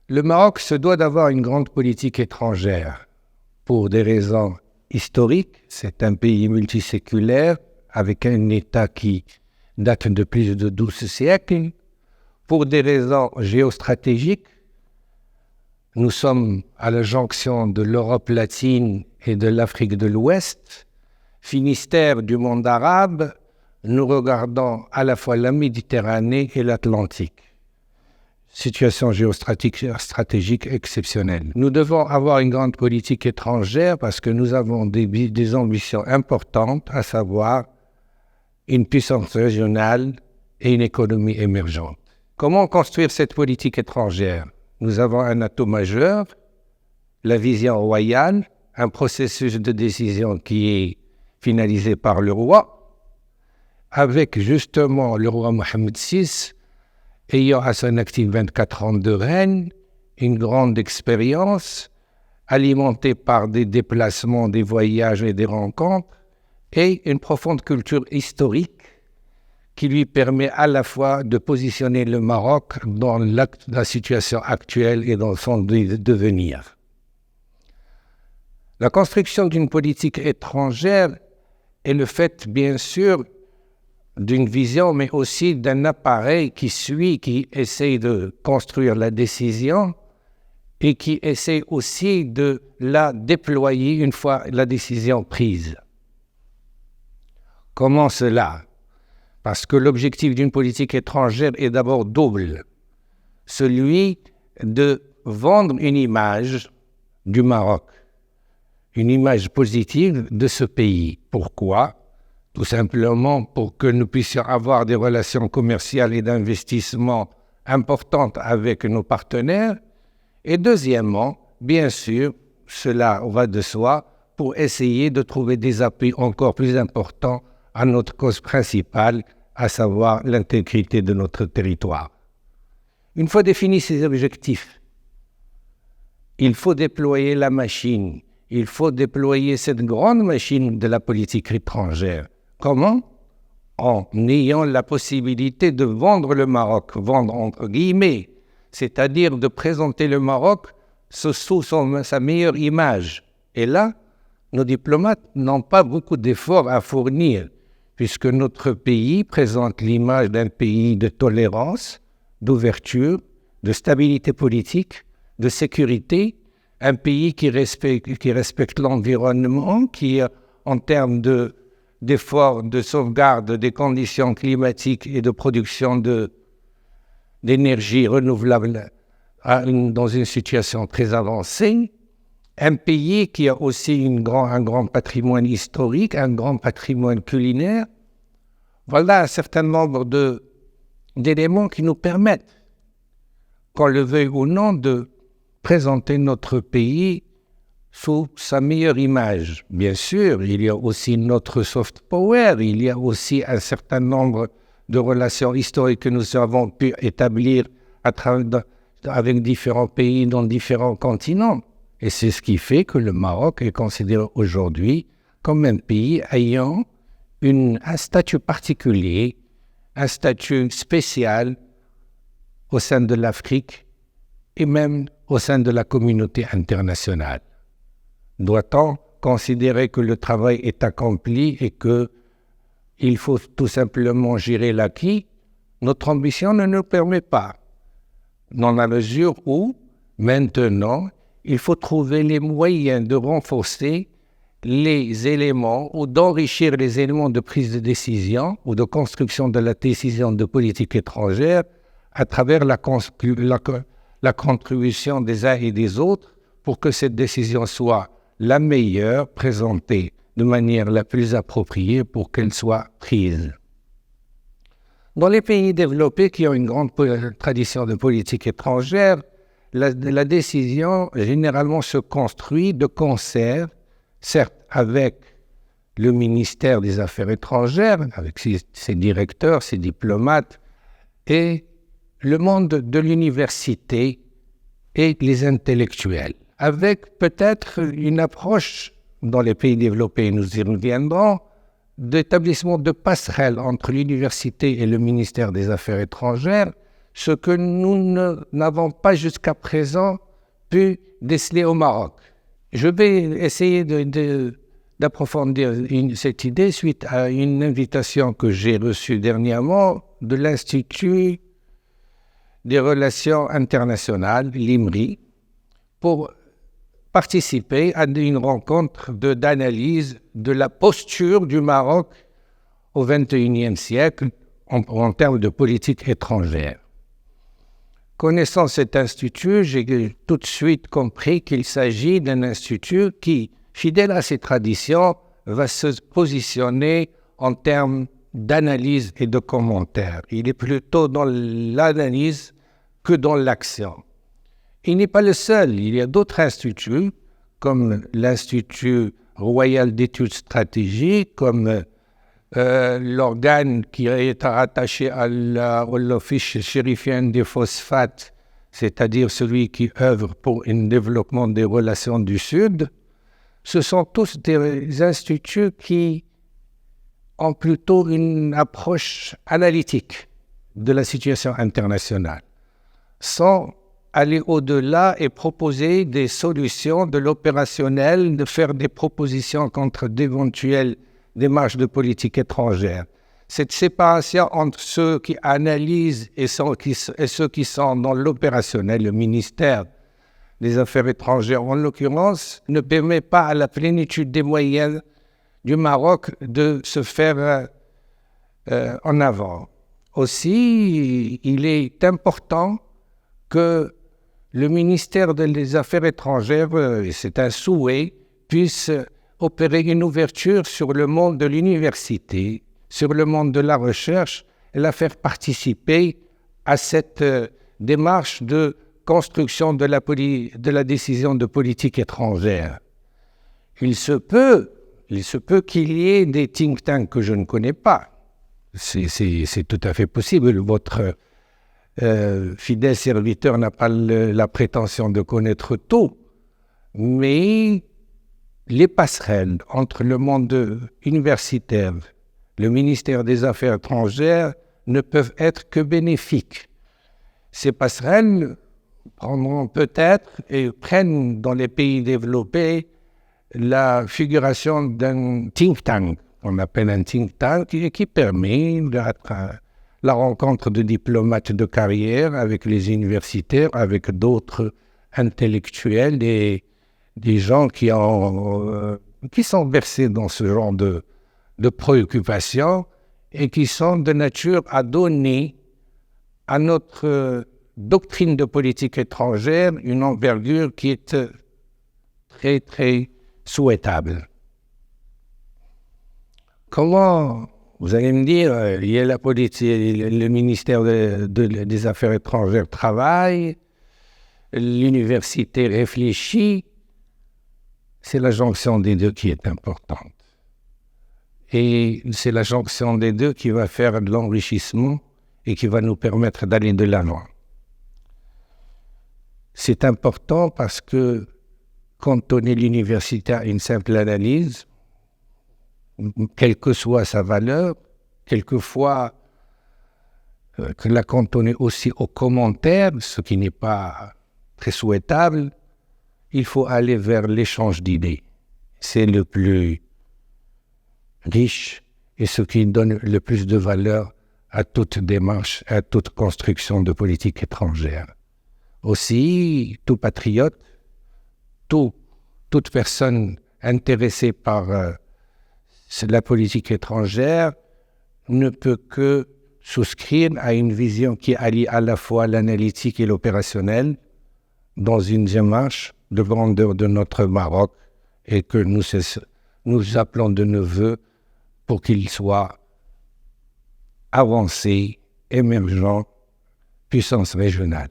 Le Maroc se doit d'avoir une grande politique étrangère pour des raisons historiques. C'est un pays multiséculaire avec un État qui date de plus de 12 siècles. Pour des raisons géostratégiques, nous sommes à la jonction de l'Europe latine et de l'Afrique de l'Ouest. Finistère du monde arabe, nous regardons à la fois la Méditerranée et l'Atlantique. Situation géostratégique exceptionnelle. Nous devons avoir une grande politique étrangère parce que nous avons des ambitions importantes, à savoir une puissance régionale et une économie émergente. Comment construire cette politique étrangère? Nous avons un atout majeur, la vision royale, un processus de décision qui est finalisé par le roi, avec justement le roi Mohamed VI, ayant à son actif 24 ans de règne, une grande expérience, alimentée par des déplacements, des voyages et des rencontres, et une profonde culture historique qui lui permet à la fois de positionner le Maroc dans la situation actuelle et dans son devenir. La construction d'une politique étrangère est le fait, bien sûr, d'une vision, mais aussi d'un appareil qui suit, qui essaie de construire la décision et qui essaie aussi de la déployer une fois la décision prise. Comment cela? Parce que l'objectif d'une politique étrangère est d'abord double. Celui de vendre une image du Maroc, une image positive de ce pays. Pourquoi? Tout simplement pour que nous puissions avoir des relations commerciales et d'investissement importantes avec nos partenaires. Et deuxièmement, bien sûr, cela va de soi, pour essayer de trouver des appuis encore plus importants à notre cause principale, à savoir l'intégrité de notre territoire. Une fois définis ces objectifs, il faut déployer la machine, il faut déployer cette grande machine de la politique étrangère. Comment? En ayant la possibilité de vendre le Maroc, vendre entre guillemets, c'est-à-dire de présenter le Maroc sous sa meilleure image. Et là, nos diplomates n'ont pas beaucoup d'efforts à fournir, puisque notre pays présente l'image d'un pays de tolérance, d'ouverture, de stabilité politique, de sécurité, un pays qui respecte l'environnement, qui, en termes d'efforts de sauvegarde des conditions climatiques et de production d'énergie renouvelable dans une situation très avancée, un pays qui a aussi un grand patrimoine historique, un grand patrimoine culinaire. Voilà un certain nombre d'éléments qui nous permettent, qu'on le veuille ou non, de présenter notre pays sous sa meilleure image. Bien sûr, il y a aussi notre soft power, il y a aussi un certain nombre de relations historiques que nous avons pu établir avec différents pays dans différents continents. Et c'est ce qui fait que le Maroc est considéré aujourd'hui comme un pays ayant un statut particulier, un statut spécial au sein de l'Afrique et même au sein de la communauté internationale. Doit-on considérer que le travail est accompli et qu'il faut tout simplement gérer l'acquis? Notre ambition ne nous permet pas, dans la mesure où, maintenant, il faut trouver les moyens de renforcer les éléments ou d'enrichir les éléments de prise de décision ou de construction de la décision de politique étrangère à travers la contribution des uns et des autres pour que cette décision soit la meilleure, présentée de manière la plus appropriée pour qu'elle soit prise. Dans les pays développés qui ont une grande tradition de politique étrangère, la décision généralement se construit de concert, certes avec le ministère des Affaires étrangères, avec ses directeurs, ses diplomates, et le monde de l'université et les intellectuels, avec peut-être une approche dans les pays développés, nous y reviendrons, d'établissement de passerelle entre l'université et le ministère des Affaires étrangères, ce que nous n'avons pas jusqu'à présent pu déceler au Maroc. Je vais essayer d'approfondir cette idée suite à une invitation que j'ai reçue dernièrement de l'Institut des Relations Internationales, l'IMRI, pour participer à une rencontre d'analyse de la posture du Maroc au XXIe siècle en termes de politique étrangère. Connaissant cet institut, j'ai tout de suite compris qu'il s'agit d'un institut qui, fidèle à ses traditions, va se positionner en termes d'analyse et de commentaires. Il est plutôt dans l'analyse que dans l'action. Il n'est pas le seul. Il y a d'autres instituts, comme l'Institut royal d'études stratégiques, comme l'organe qui est rattaché à l'Office chérifien des phosphates, c'est-à-dire celui qui œuvre pour un développement des relations du Sud. Ce sont tous des instituts qui ont plutôt une approche analytique de la situation internationale, sans aller au-delà et proposer des solutions de l'opérationnel, de faire des propositions contre d'éventuelles démarches de politique étrangère. Cette séparation entre ceux qui analysent et ceux qui sont dans l'opérationnel, le ministère des Affaires étrangères en l'occurrence, ne permet pas à la plénitude des moyens du Maroc de se faire en avant. Aussi, il est important que le ministère des Affaires étrangères, et c'est un souhait, puisse opérer une ouverture sur le monde de l'université, sur le monde de la recherche, et la faire participer à cette démarche de construction de la décision de politique étrangère. Il se peut qu'il y ait des think tanks que je ne connais pas. C'est tout à fait possible. Votre fidèle serviteur n'a pas la prétention de connaître tout, mais les passerelles entre le monde universitaire, le ministère des Affaires étrangères ne peuvent être que bénéfiques. Ces passerelles prendront peut-être et prennent dans les pays développés la figuration d'un think tank, on appelle un think tank, qui permet la rencontre de diplomates de carrière avec les universitaires, avec d'autres intellectuels, des gens qui sont versés dans ce genre de préoccupations et qui sont de nature à donner à notre doctrine de politique étrangère une envergure qui est très, très souhaitable. Comment, vous allez me dire, il y a la politique, le ministère des Affaires étrangères travaille, l'université réfléchit, c'est la jonction des deux qui est importante. Et c'est la jonction des deux qui va faire de l'enrichissement et qui va nous permettre d'aller de l'avant. C'est important parce que cantonner l'université à une simple analyse, quelle que soit sa valeur, quelquefois que la cantonner aussi aux commentaires, ce qui n'est pas très souhaitable, il faut aller vers l'échange d'idées. C'est le plus riche et ce qui donne le plus de valeur à toute démarche, à toute construction de politique étrangère. Aussi, tout patriote, toute personne intéressée par la politique étrangère ne peut que souscrire à une vision qui allie à la fois l'analytique et l'opérationnel dans une démarche de grandeur de notre Maroc et que nous appelons de nos vœux pour qu'il soit avancé, émergent, puissance régionale.